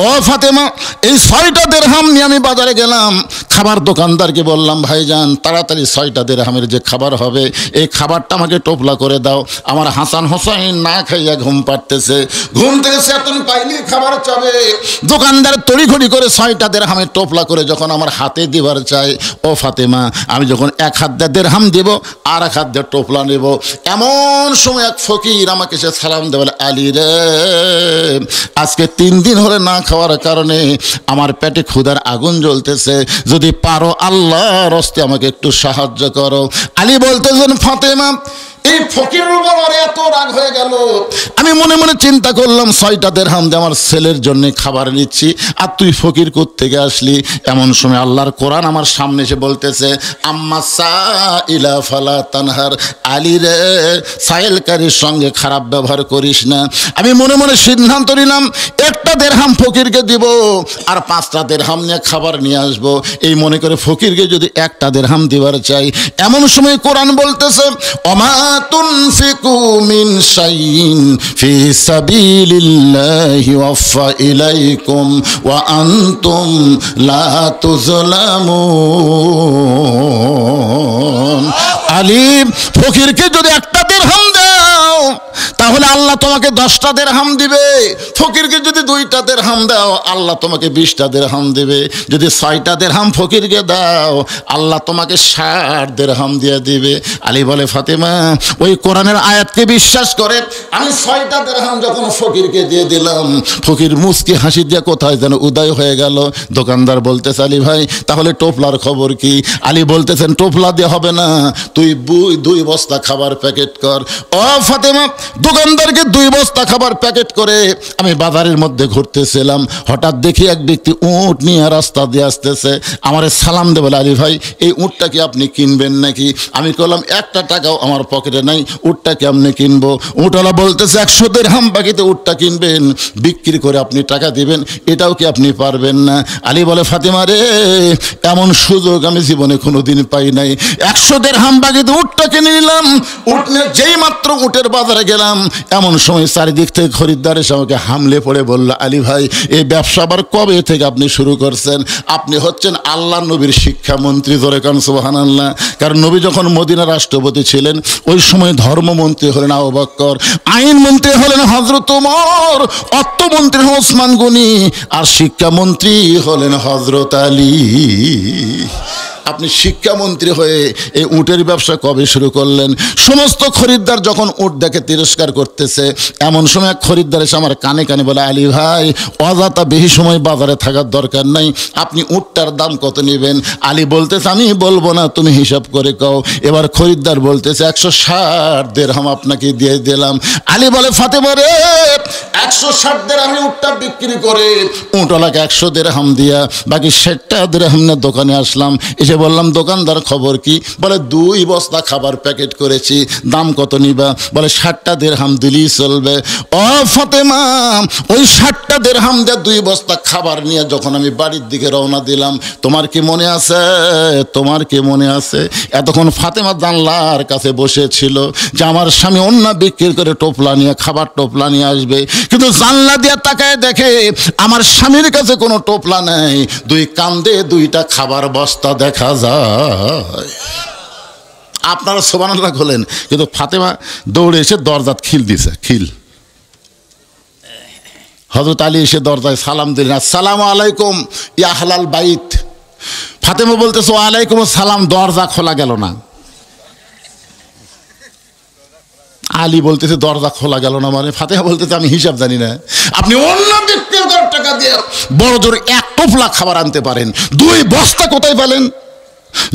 ও ফাতেমা, এই 6টা দিরহাম নিয়ে আমি বাজারে গেলাম, খাবার দোকানদারকে বললাম ভাইজান তাড়াতাড়ি 6টা দিরহামের যে খাবার হবে এই খাবারটা আমাকে টোপলা করে দাও। আমার হাসান হোসাইন না খাইয়া ঘুম পাড়তেছে, ঘুম থেকে চেতন পাইনি খাবার চাবে। দোকানদার তড়িঘড়ি করে 6টা দিরহামের টোপলা করে যখন আমার হাতে দিবার চাই, ও ফাতেমা আমি যখন 1 হাত দিয়ে দিরহাম দিব আর 1 হাত দিয়ে টোপলা নেব, এমন সময় এক ফকির আমাকে সে সালাম দেবে, আলী রে আজকে 3 দিন হলে না খাওয়ার কারণে আমার পেটে ক্ষুধার আগুন জ্বলতেছে, যদি পারো আল্লাহর হস্তে আমাকে একটু সাহায্য করো। আলী বলতেছেন ফাতেমা, এই ফকিরের উপর আমার এত রাগ হয়ে গেল, আমি মনে মনে চিন্তা করলাম 6টা দিরহাম দিয়ে আমার ছেলের জন্য খাবার নিচ্ছি, আর তুই ফকির কোত্থেকে আসলি? এমন সময় আল্লাহর কোরআন আমার সামনে এসে বলতেছে আম্মা সাইলা ফালা তানহার, আলী রে সাইলকারীর সঙ্গে খারাপ ব্যবহার করিস না। আমি মনে মনে সিদ্ধান্ত নিলাম 1টা দিরহাম ফকিরকে দিব আর 5টা দিরহাম নিয়ে খাবার নিয়ে আসবো। এই মনে করে ফকিরকে যদি 1টা দিরহাম দিবার চাই, এমন সময় কোরআন বলতেছে ওমা তুনফিকু মিন শাইইন ফি সাবিলিল্লাহি ওয়াফা ইলাইকুম ওয়া আনতুম লা তুযলামুন। আলী ফকিরকে যদি 1টা দিরহাম দাও তাহলে আল্লাহ তোমাকে 10টা দিরহাম দিবে, ফকিরকে যদি 2টা দিরহাম দাও আল্লাহ তোমাকে 20টা দিরহাম দিবে, যদি 6টা দিরহাম ফকিরকে দাও আল্লাহ তোমাকে 60 দিরহাম দিয়ে দিবে। আলী বলে ফাতেমা ওই কোরআনের আয়াতকে বিশ্বাস করে আমি 6টা দিরহাম যখন ফকিরকে দিয়ে দিলাম, ফকির মুস্কি হাসি দিয়ে কোথায় যেন উদয় হয়ে গেল। দোকানদার বলতেছে আলী ভাই তাহলে টোপলার খবর কি? আলী বলতেছেন টোপলা দিয়ে হবে না, তুই 2 বস্তা খাবার প্যাকেট কর। ও ফাতেমা, দোকানদারকে 2 বস্তা খাবার প্যাকেট করে আমি বাজারের মধ্যে ঘুরতেছিলাম, হঠাৎ দেখি এক ব্যক্তি উট নিয়ে রাস্তা দিয়ে আসতেছে, আমারে সালাম দেবে, আলী ভাই এই উটটা কি আপনি কিনবেন নাকি? আমি বললাম 1টা টাকাও আমার পকেটে নাই, উটটা কেমনে কিনবো? উটওয়ালা বলতেছে 100 দিরহাম বাকিতে উটটা কিনবেন, বিক্রি করে আপনি টাকা দিবেন, এটাও কি আপনি পারবেন না? আলী বলে ফাতেমা রে এমন সুযোগ আমি জীবনে কোনোদিন পাই নাই, 100 দিরহাম বাকিতে উটটা কিনে নিলাম। উট নিয়ে যেই মাত্র উটের বাজারে গেলাম এমন সময় চারিদিক থেকে খরিদ্দার এসে আমাকে হামলে পড়ে বলল আলী ভাই এই ব্যবসা আবার কবে থেকে আপনি শুরু করছেন? আপনি হচ্ছেন আল্লাহ নবীর শিক্ষামন্ত্রী, জোরে কান সুবহানাল্লাহ। কারণ নবী যখন মদিনার রাষ্ট্রপতি ছিলেন ওই সময় ধর্মমন্ত্রী হলেন আবু বকর, আইনমন্ত্রী হলেন হযরত ওমর, অর্থমন্ত্রী হলেন ওসমান গনি, আর শিক্ষামন্ত্রী হলেন হযরত আলী। আপনি শিক্ষামন্ত্রী হয়ে এই উটের ব্যবসা কবে শুরু করলেন? সমস্ত খরিদ্দার যখন উট দেখে তিরস্কার করতেছে, এমন সময় এক খরিদ্দার এসে আমার কানে কানে বলে, আলী ভাই অযথা বেশি সময় বাজারে থাকার দরকার নাই, আপনি উটটার দাম কত নেবেন? আলী বলতেছে আমি বলবো না, তুমি হিসাব করে কও। এবার খরিদ্দার বলতেছে 160 দিরহাম আপনাকে দিয়ে দিলাম। আলী বলে, ফাতেমা রে 160 দিরহামে উটটা বিক্রি করে উটওয়ালাকে 100 দিরহাম দিয়া বাকি 60 দিরহাম নিয়ে দোকানে আসলাম। এসে বললাম, দোকানদার খবর কি? বলে 2 বস্তা খাবার প্যাকেট করেছি, দাম কত নিবা? বলে 60 দিরহাম দিলেই চলবে। ও ফাতেমা, ওই 60 দিরহাম দিয়ে 2 বস্তা খাবার নিয়ে যখন আমি বাড়ির দিকে রওনা দিলাম, তোমার কি মনে আছে? তোমার কি মনে আছে? এতক্ষণ ফাতেমা জানলার কাছে বসেছিল যে আমার স্বামী অন্য বিক্রি করে টোপলা নিয়ে, খাবার টোপলা নিয়ে আসবে, কিন্তু জানলা দিয়ে তাকায় দেখে আমার স্বামীর কাছে কোনো টোপলা নেই, 2 কান্দে 2টা খাবার বস্তা দেখা যায়। আপনারা সুবহানাল্লাহ বলেন, কিন্তু ফাতেমা দৌড়ে এসে দরজাত খিল দিছে, খিল। হযরত আলী এসে দরজায় সালাম দিলেন, আসসালামু আলাইকুম ইয়া আহলাল বাইত। ফাতেমা বলতেছে, ওয়ালাইকুম আসসালাম। দরজা খোলা গেল না। আলী বলতেছে, দরজা খোলা গেল না মানে? ফাতেমা বলতেছে, আমি হিসাব জানি না। আপনি অন্য ব্যক্তির টাকা দিয়ে বড় জোর 1 টোপলা খাবার আনতে পারেন, 2 বস্তা কোথায় পেলেন?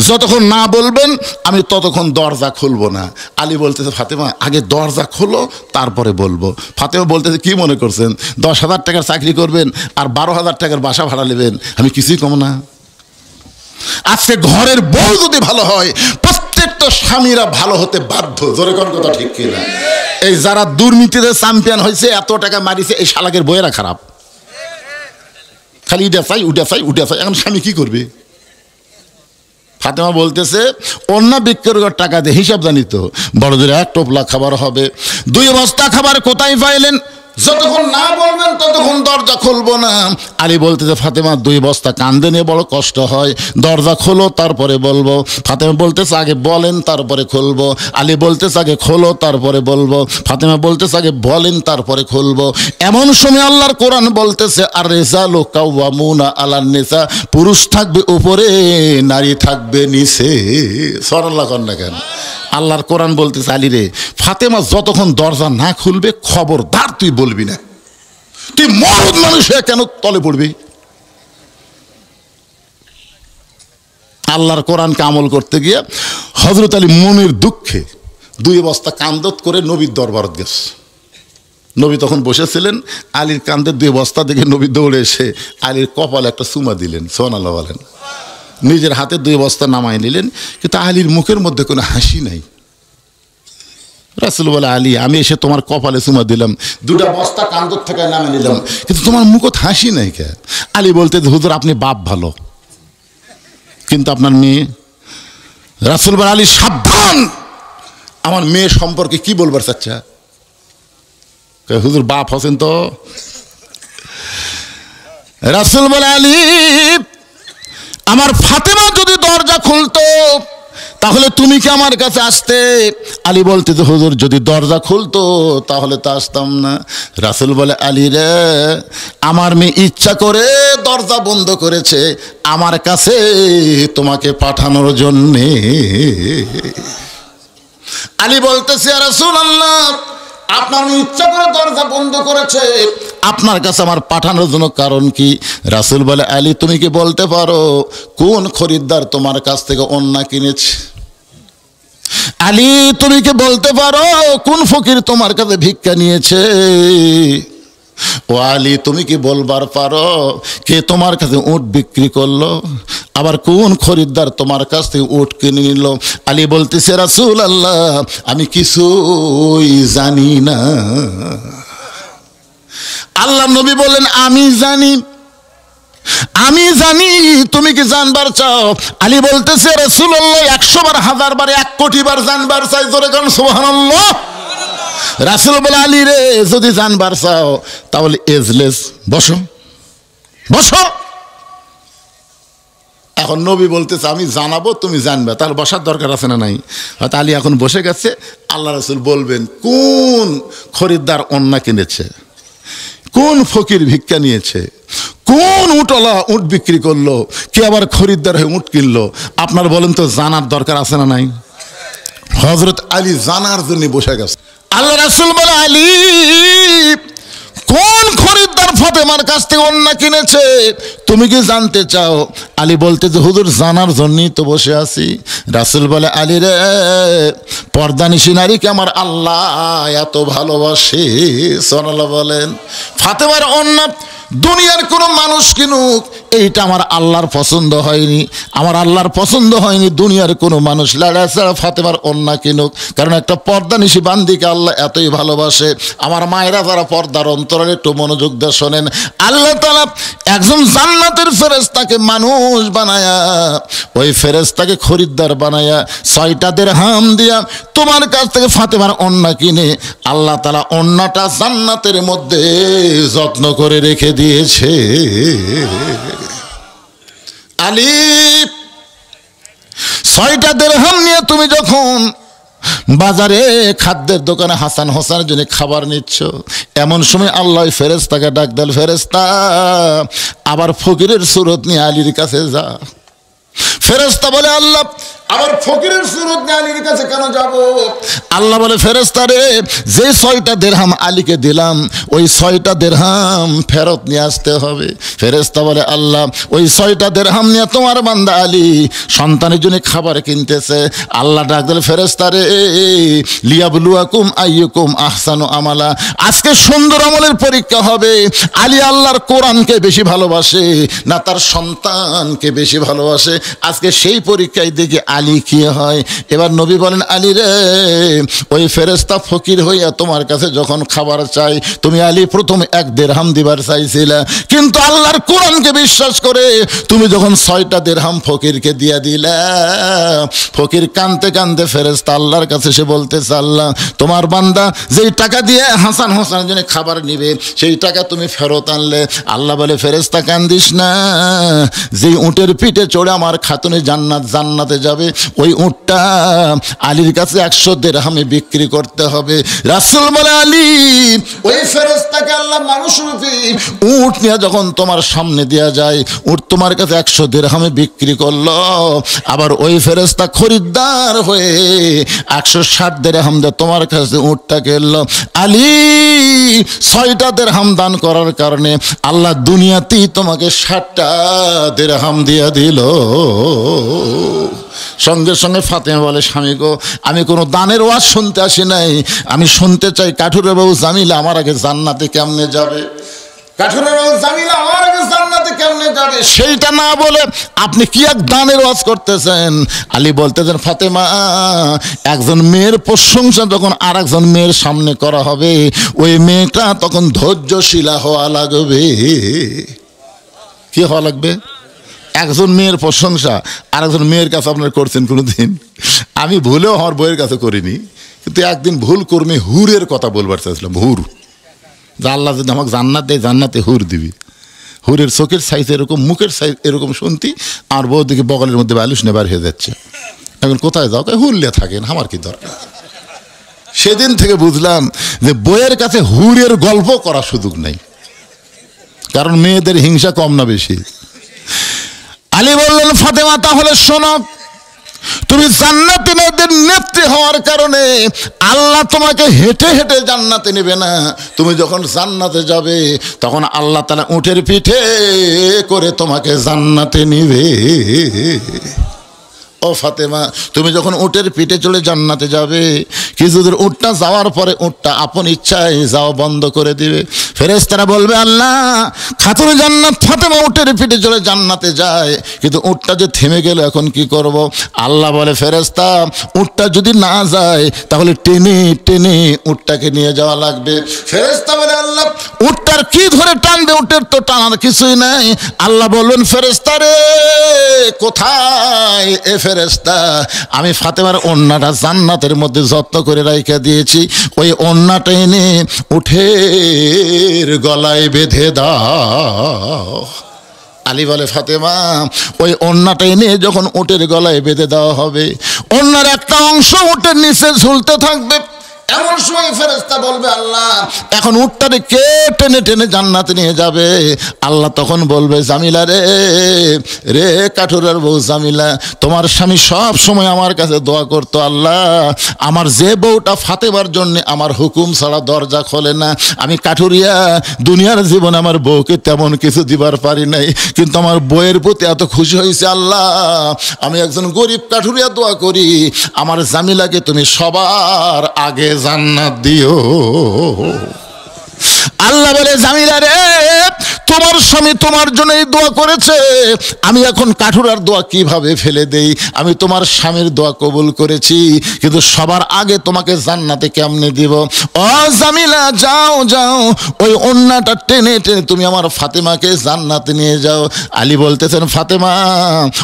যতক্ষণ না বলবেন আমি ততক্ষণ দরজা খুলবো না। আলী বলতেছে, ফাতেমা আগে দরজা খোলো তারপরে বলবো। ফাতেমা বলতেছে, কি মনে করছেন 10,000 টাকার চাকরি করবেন আর 12,000 টাকার বাসা ভাড়া নেবেন? আমি কিছুই কম না। আজকে ঘরের বউ যদি ভালো হয়, প্রত্যেকটা স্বামীরা ভালো হতে বাধ্য। জোরে কোন কথা ঠিক কিনা? এই যারা দুর্নীতিতে চ্যাম্পিয়ন হয়েছে, এত টাকা মারিছে, এই শালাকের বইয়েরা খারাপ, খালি উঠে চাই উঠে চাই উঠে চাই। এখন স্বামী কি করবে? ফাতেমা বলতেছে, অন্য বিক্রির টাকা দিয়ে হিসাব জানি তো, বড় জোরে 1 টোপলা খাবার হবে। 2 বস্তা খাবার কোথায় পাইলেন? যতক্ষণ না বলবেন ততক্ষণ দরজা খুলবো না। আলী বলতেছে, ফাতেমা 2 বস্তা কান্দে নিয়ে বড় কষ্ট হয়, দরজা খোলো তারপরে বলবো। ফাতেমা বলতেছে, আগে বলেন তারপরে খুলবো। আলী বলতেছে, আগে খোলো তারপরে বলবো। ফাতেমা বলতেছে, আগে বলেন তারপরে খুলবো। এমন সময় আল্লাহর কোরআন বলতেছে, আর রিজালু কাওয়ামুনা আলান নিসা, পুরুষ থাকবে উপরে, নারী থাকবে নিচে। সুবহানাল্লাহ কন না কেন? আল্লাহর কোরআন বলতেছে, আলী রে, ফাতেমা যতক্ষণ দরজা না খুলবে খবরদার তুই বলবি না। তুই মরদ মানুষ হয়ে কেন তলে পড়বি? আল্লাহর কোরআনকে আমল করতে গিয়ে হযরত আলী মনের দুঃখে 2 বস্তা কান্দত করে নবীর দরবারত গেছে। নবী তখন বসেছিলেন, আলীর কান্দে 2 বস্তা দেখে নবী দৌড়ে এসে আলীর কপালে একটা চুমা দিলেন। সুবহানাল্লাহ বলেন। নিজের হাতে 2 বস্তা নামাই নিলেন, কিন্তু আলীর মুখের মধ্যে কোনো হাসি নাই। রাসূল বলে, আলী আমি এসে তোমার কপালে চুমা দিলাম, 2টা বস্তা কান্দর থেকে নামে নিলাম, কিন্তু তোমার মুখত হাসি নাই কে? আলী বলতে, হুজুর আপনি বাপ ভালো, কিন্তু আপনার মেয়ে। রাসূল বলে, আলী সাবধান, আমার মেয়ে সম্পর্কে কি বলবার চাচ্ছা? হুজুর বাপ হচ্ছেন তো। রাসূল বলে, আলী আমার ফাতেমা যদি দরজা খুলতো তাহলে তুমি কি আমার কাছে আসতে? আলী বলতে, হুজুর যদি দরজা খুলতো তাহলে তো আসতাম না। রাসূল বলে, আলী রে, আমার মেয়ে ইচ্ছা করে দরজা বন্ধ করেছে আমার কাছে তোমাকে পাঠানোর জন্যে। আলী বলতেছে, ইয়া রাসূলুল্লাহ, আপনার ইচ্ছা করে দরজা বন্ধ করেছে, আপনার কাছে আমার পাঠানোর জন্য কারণ কি? রাসূল বলে, আলী তুমি কি বলতে পারো কোন খরিদ্দার তোমার কাছ থেকে অন্য কিনেছে? আলী তুমি কি বলতে পারো কোন ফকির তোমার কাছে ভিক্ষা নিয়েছে? ও আলী তুমি কি বলবার পারো কে তোমার কাছে উট বিক্রি করলো? আবার কোন খরিদ্দার তোমার কাছ থেকে উট কিনে নিল? আলী বলতেছে, রাসূলুল্লাহ আমি কিছুই জানি না। আল্লাহ নবী বলেন, আমি জানি, আমি জানি, তুমি কি জানবার চাও? আলী বলতেছে, রাসূলুল্লাহ 100 বার, 1000 বার, 1 কোটি বার জানবার চাই। জোরে কোন সুবহানাল্লাহ। রাসূল বলে, আলী রে যদি জানবার চাও তাহলে এজলেস বসো, বসো। এখন নবী বলতেছে, আমি জানাবো তুমি জানবে, তাহলে বসার দরকার আছে না নাই? হয়তো আলী এখন বসে গেছে। আল্লাহ রাসূল বলবেন কোন খরিদ্দার অন্য কিনেছে, কোন ফকির ভিক্ষা নিয়েছে, কোন উটওয়ালা উট বিক্রি করলো, কে আবার খরিদ্দার হয়ে উট কিনলো, আপনার বলেন তো জানার দরকার আছে না নাই? হযরত আলী জানার জন্য বসে গেছে। আল্লাহ রাসূল বলে, আলী কোন খরিদ্দার ফাতেমার কাছ থেকে ওড়না কিনেছে তুমি কি জানতে চাও? আলী বলতে যে হুজুর জানার জন্যই তো বসে আছি। রাসূল বলে, আলী রে, পর্দানিশী নারীকে আমার আল্লাহ এত ভালোবাসে। সুবহানাল্লাহ বলেন। ফাতেমার ওড়না দুনিয়ার কোনো মানুষ কিনুক, এইটা আমার আল্লাহর পছন্দ হয়নি। আমার আল্লাহর পছন্দ হয়নি দুনিয়ার কোনো মানুষ লাড়া ছাড়া ফাতেমার ওড়না কিনুক, কারণ একটা পর্দানিশী বান্দিকে আল্লাহ এতই ভালোবাসে। আমার মায়েরা যারা পর্দার অন্তরালে একটু মনোযোগ দিয়ে শোনেন, আল্লাহ তাআলা একজন জান্নাতের ফেরেশতাকে মানুষ বানায়া, ওই ফেরেশতাকে খরিদ্দার বানায়া 6টা দিরহাম দিয়া তোমার কাছ থেকে ফাতেমার ওড়না কিনে আল্লাহ তাআলা ওড়নাটা জান্নাতের মধ্যে যত্ন করে রেখে দিয়েছে। আলী 6টা দিরহাম নিয়ে তুমি যখন বাজারে খাদ্যের দোকানে হাসান হোসেনের জন্য খাবার নিচ্ছ, এমন সময় আল্লাহ ফেরেশতাকে ডাক দেন, ফেরেশতা আবার ফকিরের সুরত নিয়ে আলীর কাছে যা। ফেরেশতা বলে, আল্লাহ আবার ফকিরের সুরত নিয়ে আলীর কাছে কেন যাব? আল্লাহ বলে, ফেরেশতা রে, যে 6টা দিরহাম আলীকে দিলাম ওই 6টা দিরহাম ফেরত নিয়ে আসতে হবে। ফেরেশতা বলে, আল্লাহ ওই 6টা দিরহাম নিয়ে তোমার বান্দা আলী সন্তানের জন্য খাবার কিনতেছে। আল্লাহ ডাক দিল, ফেরেশতা রে, লিয়াবলুয়াকুম আইয়ুকুম আহসানু আমালা, আজকে সুন্দর আমলের পরীক্ষা হবে। আলী আল্লাহর কোরআনকে বেশি ভালোবাসে না তার সন্তানকে বেশি ভালোবাসে, আজকে সেই পরীক্ষায় দেখি আলী কি হয়। এবার নবী বলেন, আলী রে, ওই ফেরেশতা ফকির হইয়া তোমার কাছে যখন খাবার চাই, তুমি আলী প্রথম 1 দিরহাম দিবার চাইছিলে, কিন্তু আল্লাহর কোরআনকে বিশ্বাস করে তুমি যখন 6টা দিরহাম ফকিরকে দিয়া দিলা, ফকির কাঁদতে কাঁদতে ফেরেশতা আল্লাহর কাছে সে বলতেছে, আল্লাহ তোমার বান্দা যেই টাকা দিয়ে হাসান হোসেনের জন্য খাবার নিবে সেই টাকা তুমি ফেরত আনলে। আল্লাহ বলে, ফেরেশতা কান্দিস না, যেই উটের পিঠে চড়ে আমার খাতুনে জান্নাতে যাবে ওই উটটা আলীর কাছে 100 দিরহামে বিক্রি করতে হবে। রাসূল বলে, আলী ওই ফেরেশতাকে আল্লাহ মানুষরূপী উট নিয়ে যখন তোমার সামনে দেয়া যায়, উট তোমার কাছে 100 দিরহামে বিক্রি করলো, আবার ওই ফেরেশতা খরিদ্দার হয়ে 160 দিরহাম দিয়ে তোমার কাছে উটটা কিনলো। আলী 6টা দিরহাম দান করার কারণে আল্লাহ দুনিয়াতেই তোমাকে 60টা দিরহাম দিয়ে দিল। সঙ্গে সঙ্গে ফাতেমা বলে, স্বামী গো, আমি কোনো দানের ওয়াজ শুনতে আসি নাই, আমি শুনতে চাই কাঠুরের বউ জামিলা আমার আগে জান্নাতে কেমনে যাবে। কাঠুরের বউ জামিলা আমার আগে জান্নাতে কেমনে যাবে সেইটা না বলে আপনি কি এক দানের ওয়াজ করতেছেন? আলী বলতেছেন, ফাতেমা, একজন মেয়ের প্রশংসা যখন আর একজন মেয়ের সামনে করা হবে, ওই মেয়েটা তখন ধৈর্যশীলা হওয়া লাগবে। কি হওয়া লাগবে? একজন মেয়ের প্রশংসা আর একজন মেয়ের কাছে আপনারা করছেন কোনোদিন? আমি ভুলেও আমার বইয়ের কাছে করিনি, কিন্তু একদিন ভুল কর্মে হুরের কথা বলবার চাইছিলাম। হুর, যে আল্লাহ যদি আমাকে জান্নাত দেয়, জান্নাতে হুর দিবি। হুরের চোখের সাইজ এরকম, মুখের সাইজ এরকম শুনতি, আর বউ দিকে বগলের মধ্যে বালুস নেবার হয়ে যাচ্ছে। এখন কোথায় যাও? হুরলে থাকেন, আমার কি দরকার? সেদিন থেকে বুঝলাম যে বইয়ের কাছে হুরের গল্প করার সুযোগ নেই, কারণ মেয়েদের হিংসা কম না বেশি। আলী বললেন, ফাতেমা তাহলে শোনো, তুমি জান্নাতে মেয়েদের নেত্রী হওয়ার কারণে আল্লাহ তোমাকে হেঁটে হেঁটে জান্নাতে নেবে না। তুমি যখন জান্নাতে যাবে তখন আল্লাহ তাআলা উটের পিঠে করে তোমাকে জান্নাতে নিবে। ও ফাতেমা, তুমি যখন উটের পিঠে চলে জান্নাতে যাবে, কিছুদূর উটটা যাওয়ার পরে উটটা আপন ইচ্ছায় যাওয়া বন্ধ করে দিবে। ফেরেশতারা বলবে, আল্লাহ খাতুনে জান্নাত ফাতেমা উটের পিঠে চলে জান্নাতে যায়, কিন্তু উটটা যে থেমে গেল, এখন কি করব? আল্লাহ বলে, ফেরেশতা উটটা যদি না যায় তাহলে টেনে টেনে উটটাকে নিয়ে যাওয়া লাগবে। ফেরেশতা বলে, আল্লাহ উটটার কি ধরে টানবে? উটের তো টানার কিছুই নাই। আল্লাহ বললেন, ফেরেশতা রে, কোথায় এ ফেরেশতা? আমি ফাতেমার ওড়নাটা জান্নাতের মধ্যে যত্ন করে রাইখা দিয়েছি, ওই ওড়নাটা এনে উঠের গলায় বেঁধে দাও। আলী বলে, ফাতেমা ওই ওড়নাটা এনে যখন উটের গলায় বেঁধে দেওয়া হবে, ওড়নার একটা অংশ উটের নিচে ঝুলতে থাকবে, এমন সময় ফেরেশতা বলবে আল্লাহ এখন উটটারে কে টেনে টেনে জান্নাতে নিয়ে যাবে? আল্লাহ তখন বলবে জামিলা রে, রে কাঠুরের বউ জামিলা, তোমার স্বামী সব সময় আমার কাছে দোয়া করতো, আল্লাহ আমার যে বউটা ফাতেমার জন্য আমার হুকুম ছাড়া দরজা খোলে না, আমি কাঠুরিয়া দুনিয়ার জীবনে আমার বউকে তেমন কিছু দিবার পারি নাই, কিন্তু আমার বউয়ের প্রতি এত খুশি হয়েছে আল্লাহ, আমি একজন গরিব কাঠুরিয়া দোয়া করি আমার জামিলাকে তুমি সবার আগে জান্নাত দিও। আল্লাহ বলে জামিলা রে, তোমার স্বামী তোমার জন্য এই দোয়া করেছে, আমি এখন কাঠুরার দোয়া কিভাবে ফেলে দেই? আমি তোমার স্বামীর দোয়া কবুল করেছি, কিন্তু সবার আগে তোমাকে জান্নাতে কেমনে দিব? ও জামিলা যাও যাও, ওই ওন্নাটা টেনে টেনে তুমি আমার ফাতেমাকে জান্নাতে নিয়ে যাও। আলী বলতেছেন ফাতেমা,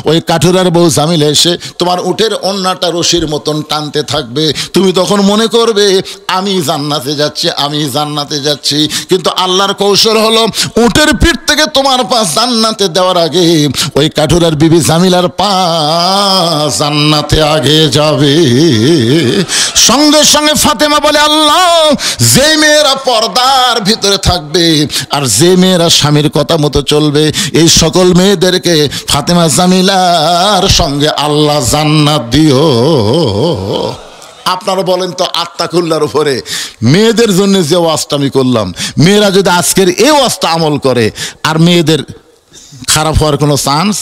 ওই কাঠুরার বউ জামিলা এসে তোমার উটের ওন্নাটা রশির মতন টানতে থাকবে, তুমি তখন মনে করবে আমি জান্নাতে যাচ্ছি, আমি জান্নাতে যাচ্ছি, কিন্তু আল্লাহর কৌশল হলো উটের পিঠ থেকে তোমার পা জান্নাতে দেওয়ার আগে ওই কাঠুরার বিবি জামিলার পা জান্নাতে আগে যাবে। সঙ্গে সঙ্গে ফাতেমা বলে আল্লাহ, যে মেয়েরা পর্দার ভিতরে থাকবে আর যে মেয়েরা স্বামীর কথা মতো চলবে, এই সকল মেয়েদেরকে ফাতেমা জামিলার সঙ্গে আল্লাহ জান্নাত দিও। আপনারা বলেন তো আত্মাকুল্লার উপরে মেয়েদের জন্য যে ওয়াজটা আমি করলাম, মেয়েরা যদি আজকের এই ওয়াজটা আমল করে, আর মেয়েদের খারাপ হওয়ার কোনো চান্স?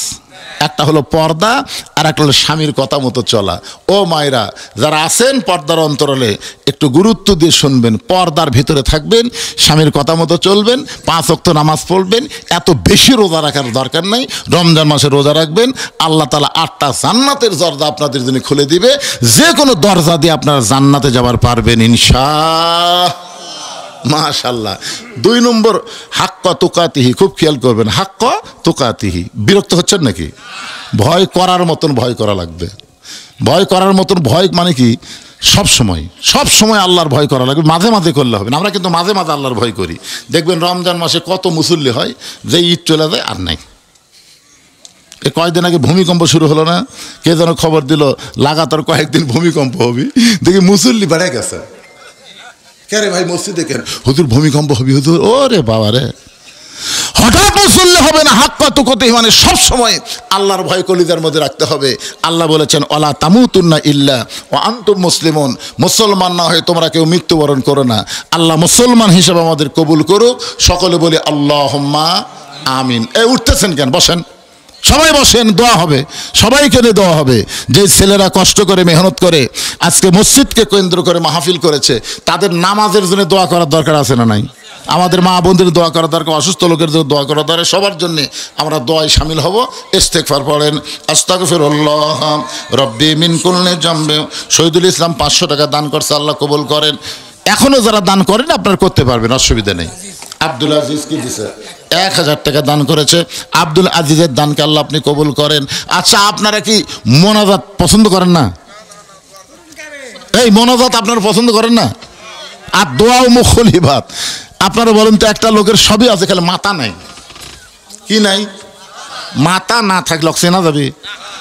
একটা হলো পর্দা, আর একটা হলো স্বামীর কথা মতো চলা। ও মায়েরা যারা আছেন পর্দার অন্তরালে, একটু গুরুত্ব দিয়ে শুনবেন, পর্দার ভিতরে থাকবেন, স্বামীর কথা মতো চলবেন, 5 ওয়াক্ত নামাজ পড়বেন, এত বেশি রোজা রাখার দরকার নাই, রমজান মাসে রোজা রাখবেন, আল্লাহ তাআলা 8টা জান্নাতের দরজা আপনাদের জন্য খুলে দিবে, যে কোনো দরজা দিয়ে আপনারা জান্নাতে যাবার পারবেন ইনশাআল্লাহ। মাশাআল্লাহ। 2 নম্বর হাক্কা তুকাতিহি, খুব খেয়াল করবেন, হাক্কা তুকাতিহি। বিরক্ত হচ্ছেন নাকি? ভয় করার মতন ভয় করা লাগবে। ভয় করার মতন ভয় মানে কি? সব সময় আল্লাহর ভয় করা লাগবে, মাঝে মাঝে করলে হবে না। আমরা কিন্তু মাঝে মাঝে আল্লাহর ভয় করি। দেখবেন রমজান মাসে কত মুসল্লি হয় যে ঈদ চলে যায় আর নাই। এ কয়েকদিন আগে ভূমিকম্প শুরু হলো না, কে যেন খবর দিল লাগাতার কয়েকদিন ভূমিকম্প হবে, দেখি মুসল্লি বেড়ে গেছে। কে রে ভাই মসজিদে কেন? হুজুর ভূমিকম্প হবে হুজুর। ওরে বাবা রে, হঠাৎ মুসল্লি হবে না, হাক্কা তুকাতিহি মানে সব সময় আল্লাহর ভয় কলিজার মধ্যে রাখতে হবে। আল্লাহ বলেছেন ওয়ালা তামুতুন্না ইল্লা ওয়া আনতুম মুসলিমুন, মুসলমান না হয়ে তোমরা কেউ মৃত্যুবরণ করো না। আল্লাহ মুসলমান হিসেবে আমাদের কবুল করুক। সকলে বলি আল্লাহুম্মা আমিন। উঠতেছেন কেন? বসেন, সবাই বসেন, দোয়া হবে, সবাইকে নিয়ে দোয়া হবে। যে ছেলেরা কষ্ট করে মেহনত করে আজকে মসজিদকে কেন্দ্র করে মাহফিল করেছে, তাদের নামাজের জন্য দোয়া করার দরকার আছে না নাই? আমাদের মা বোনদের দোয়া করা দরকার, অসুস্থ লোকের জন্য দোয়া করা দরকার, সবার জন্য আমরা দোয়ায় শামিল হব। ইস্তেগফার পড়েন, আস্তাগফিরুল্লাহ রব্বি মিন কুল্লি জামবি। শহীদুল ইসলাম 500 টাকা দান করছে, আল্লাহ কবুল করেন। এখনো যারা দান করেন আপনারা করতে পারবেন, অসুবিধা নেই। আব্দুল আজিজ কি দিছে? 1000 টাকা দান করেছে। আব্দুল আজিজের দানকে আল্লাহ আপনি কবুল করেন। আচ্ছা, আপনারা কি মোনাজাত পছন্দ করেন না? এই মোনাজাত আপনারা পছন্দ করেন না? আর দোয়া ও মুখলিবাত আপনারা বলেন তো, একটা লোকের সবই আছে, খালি মাথা নাই। কি নাই? মাথা না থাকলে চেনা যাবে?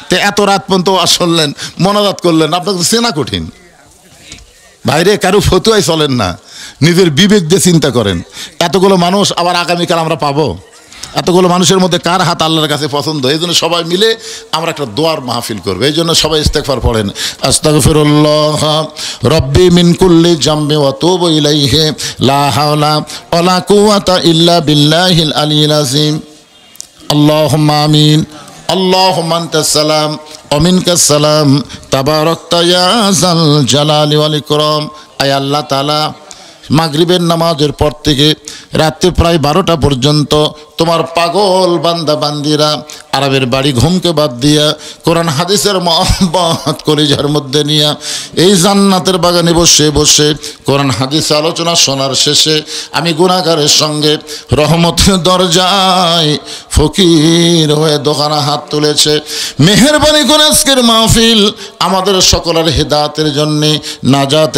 তো এত রাত পর্যন্ত শুনলেন, মোনাজাত করলেন, আপনাকে চেনা কঠিন। বাইরে কারো ফতুয়াই চলেন না, নিজের বিবেক দিয়ে চিন্তা করেন। এতগুলো মানুষ আবার আগামীকাল আমরা পাবো? এতগুলো মানুষের মধ্যে কার হাত আল্লাহর কাছে পছন্দ? এই জন্য সবাই মিলে আমরা একটা দোয়ার মাহফিল করবো। এই জন্য সবাই ইস্তেগফার পড়েন, আস্তাগফিরুল্লাহ রব্বি মিন কুল্লি জামবি ওয়া তুবু ইলাইহি লা হাওলা ওয়ালা কুওয়াতা ইল্লা বিল্লাহিল আলিয়্যিল আযীম। আল্লাহুম্মা আমিন। আল্লাহুম্মা আনতাস সালাম ওয়া মিনকাস সালাম তাবারাকতা ইয়া যাল জালালি ওয়াল ইকরাম। আয় আল্লাহ তাআলা, মাগরিবের নামাজের পর থেকে রাত্রে প্রায় 12টা পর্যন্ত তোমার পাগল বান্দা বান্দিরা আরবের বাড়ি ঘুমকে বাদ দিয়া কোরআন হাদিসের মহব্বত কলিজার মধ্যে নিয়ে এই জান্নাতের বাগানে বসে বসে কোরআন হাদিস আলোচনা শোনার শেষে আমি গুনাহগারের সঙ্গে রহমতের দরজায় ফকির হয়ে দোকানে হাত তুলেছে। মেহেরবানি করে আজকের মাহফিল আমাদের সকলের হেদায়েতের জন্যে, নাজাত